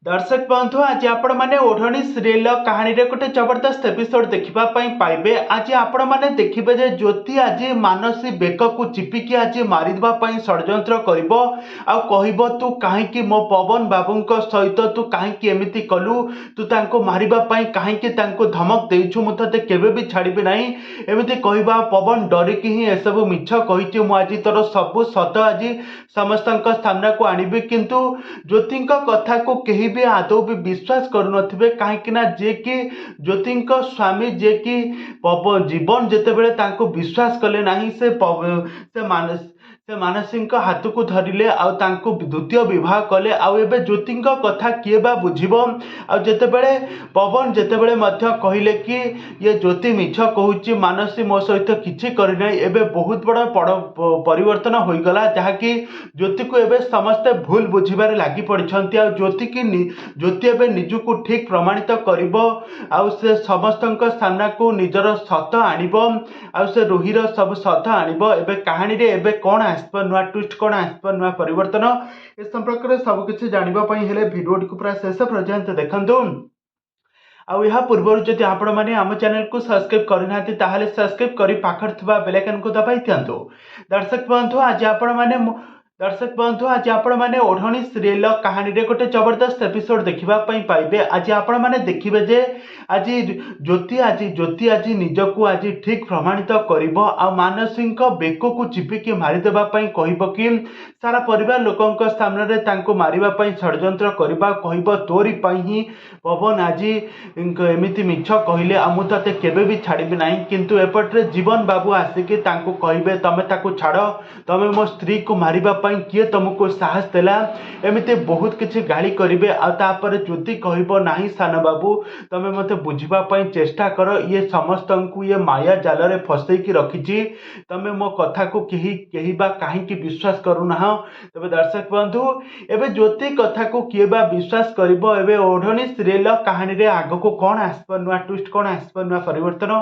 दर्शक बंधु आज आपण मैंने ओढ़णी सीरियल कहानी रे गोटे जबरदस्त एपिसोड देखा पाइबे। आज आपण मैंने देखिए जे ज्योति आज मानसी बेक को चिपिकी आज मारिदेवाई षड्यंत्र कर तू कहीं मो पवन बाबू सहित तू कहीं एमती कलु तू तांको मारिबाई कहीं धमक देचु मुझे केवे भी छाड़बी ना एमती कहवा पवन डरिकी ही एसबू मिछ कही आज तोर सबू सत आज समस्त सामना को आणबी किंतु ज्योति कथा को कहीं भी आदौ भी विश्वास करुनथिबे कहीं जे कि ज्योति स्वामी जे कि जीवन जितेबले विश्वास कले नहीं से मानसी हाथ को धरिले आउ द्वितीय विवाह कले आउ ज्योति कथा किए बा बुझिबो आउ जेतेबेले पवन जेतेबेले मध्य कहिले कि ये ज्योति मिछ कहूची मानसी मो सहित किछि करिना एबे बहुत बड़ परिवर्तन होईगला जहाँकि ज्योति को एबे समस्ते भूल बुझिबारे लागि पड़िछंती आउ ज्योति की ज्योति एबे निजुको ठीक प्रमाणित करिबो आउ से समस्तक सामना को निजर सत आनिबो आउ से रोहिर सब सत आनिबो एबे कहानी रे एबे कोन आसप नुआ ट्विस्ट कोन आसप नुआ परिवर्तन ए संपर्क में सबकिछि जानिबा पई हेले वीडियो को पूरा शेष पर्यंत देखंतु। आउ या पूर्व जदि आपण मैंने आम चैनल को सब्सक्राइब करना ताहले सब्सक्राइब करी पाखर थिबा बेल आइकन को दबाई दियंतु। दर्शक बंधु आज आपण मैंने ओढ़णी सीरियल कहानी रे गोटे जबरदस्त एपिसोड देखा पाइबे। आज आपण मैंने देखिए जे आज ज्योति आज निजको आज ठीक प्रमाणित करिबो आ मानसी बेक को चिपिकी मारिदेवाई कहब कि सारा परिवार लोकों सामने रे तांको मारिबा पई षड्यंत्र करबा कहब तोरी पई ही पवन आज एमिति मिछ कहले आ मु तते केबे भी छाड़बी नाही किंतु एपटरे जीवन बाबू आसिके तांको कहबे तमे ताको छाड़ तमे मो स्त्री को मारिबा पई किए तुमको साहस देला एमिति बहुत किछि गाली करिवे आ तापर ज्योति कहबो नाही सान बाबू तमे मते बुझिबा पई चेष्टा कर ये समस्त को ये माया जाल रे फसई की रखिछि तमे मो कथा को केही बा काहे की विश्वास करू ना। तबे दर्शक बंधु एबे ज्योति कथा को किए बा विश्वास करिवो एबे ओढ़णी सीरियल कहानी रे आगो को कोन आसप नुआ ट्विस्ट कोन आसप नुआ परिवर्तन